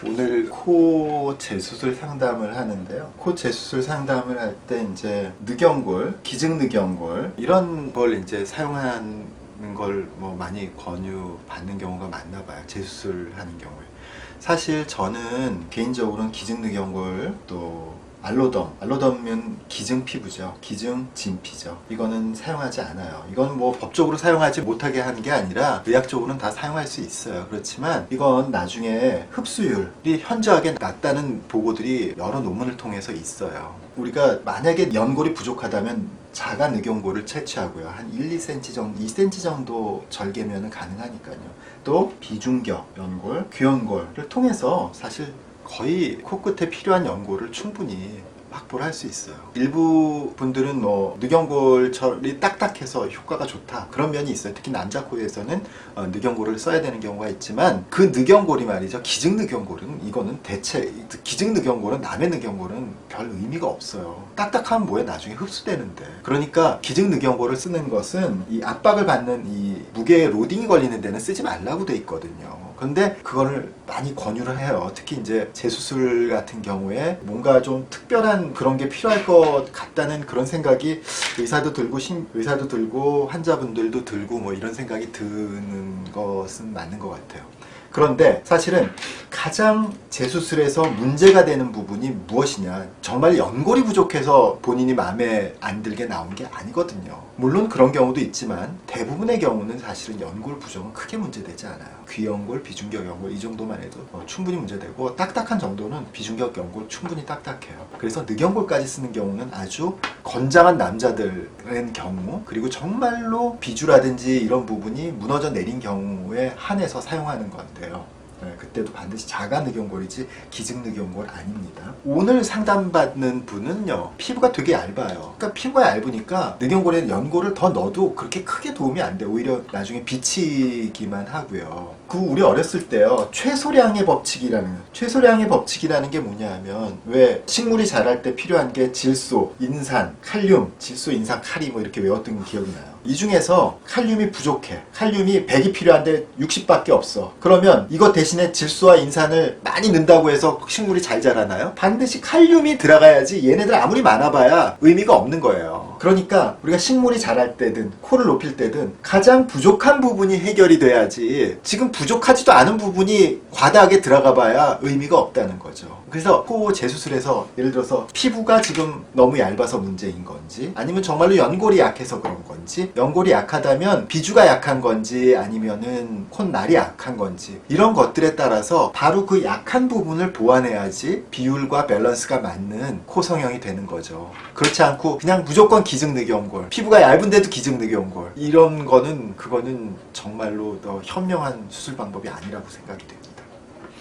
오늘 코 재수술 상담을 하는데요. 코 재수술 상담을 할 때 이제 늑연골, 기증늑연골 이런 걸 이제 사용하는 걸 뭐 많이 권유받는 경우가 많나 봐요. 재수술 하는 경우에. 사실 저는 개인적으로는 기증늑연골 또 알로덤은 기증 피부죠. 기증 진피죠. 이거는 사용하지 않아요. 이건 뭐 법적으로 사용하지 못하게 하는 게 아니라 의학적으로는 다 사용할 수 있어요. 그렇지만 이건 나중에 흡수율이 현저하게 낮다는 보고들이 여러 논문을 통해서 있어요. 우리가 만약에 연골이 부족하다면 자가 늑연골을 채취하고요. 한 1-2cm 정도, 2cm 정도 절개면 가능하니까요. 또 비중격 연골, 귀연골을 통해서 사실 거의 코끝에 필요한 연골을 충분히 확보를 할 수 있어요. 일부 분들은 뭐 늑연골이 딱딱해서 효과가 좋다 그런 면이 있어요. 특히 남자 코에서는 늑연골을 써야 되는 경우가 있지만 그 늑연골이 말이죠. 기증늑연골은 이거는 대체 기증늑연골은 남의 늑연골은 별 의미가 없어요. 딱딱하면 뭐해 나중에 흡수되는데. 그러니까 기증늑연골을 쓰는 것은 이 압박을 받는 이 무게에 로딩이 걸리는 데는 쓰지 말라고 돼 있거든요. 근데 그거를 많이 권유를 해요. 특히 이제 재수술 같은 경우에 뭔가 좀 특별한 그런 게 필요할 것 같다는 그런 생각이 의사도 들고 환자분들도 들고 뭐 이런 생각이 드는 것은 맞는 것 같아요. 그런데 사실은 가장 재수술에서 문제가 되는 부분이 무엇이냐, 정말 연골이 부족해서 본인이 마음에 안 들게 나온 게 아니거든요. 물론 그런 경우도 있지만 대부분의 경우는 사실은 연골 부족은 크게 문제되지 않아요. 귀연골, 비중격 연골 이 정도만 해도 충분히 문제되고, 딱딱한 정도는 비중격 연골 충분히 딱딱해요. 그래서 늑연골까지 쓰는 경우는 아주 건장한 남자들의 경우, 그리고 정말로 비주라든지 이런 부분이 무너져 내린 경우에 한해서 사용하는 건데요. 그때도 반드시 자가 늑연골이지 기증 늑연골 아닙니다. 오늘 상담받는 분은요, 피부가 되게 얇아요. 그러니까 피부가 얇으니까 늑연골에 연골을 더 넣어도 그렇게 크게 도움이 안 돼요. 오히려 나중에 비치기만 하고요. 우리 어렸을 때요, 최소량의 법칙이라는 게 뭐냐 하면, 왜 식물이 자랄 때 필요한 게 질소, 인산, 칼륨, 질소, 인산, 칼이 뭐 이렇게 외웠던 기억이 나요. 이 중에서 칼륨이 부족해. 칼륨이 100이 필요한데 60밖에 없어. 그러면 이거 대신에 질소와 인산을 많이 넣는다고 해서 식물이 잘 자라나요? 반드시 칼륨이 들어가야지 얘네들 아무리 많아봐야 의미가 없는 거예요. 그러니까 우리가 식물이 자랄 때든 코를 높일 때든 가장 부족한 부분이 해결이 돼야지, 지금 부족하지도 않은 부분이 과다하게 들어가 봐야 의미가 없다는 거죠. 그래서 코 재수술에서 예를 들어서 피부가 지금 너무 얇아서 문제인 건지, 아니면 정말로 연골이 약해서 그런 건지, 연골이 약하다면 비주가 약한 건지, 아니면은 콧날이 약한 건지, 이런 것들에 따라서 바로 그 약한 부분을 보완해야지 비율과 밸런스가 맞는 코 성형이 되는 거죠. 그렇지 않고 그냥 무조건 기증늑연골, 피부가 얇은데도 기증늑연골, 이런 거는 그거는 정말로 더 현명한 수술 방법이 아니라고 생각이 됩니다.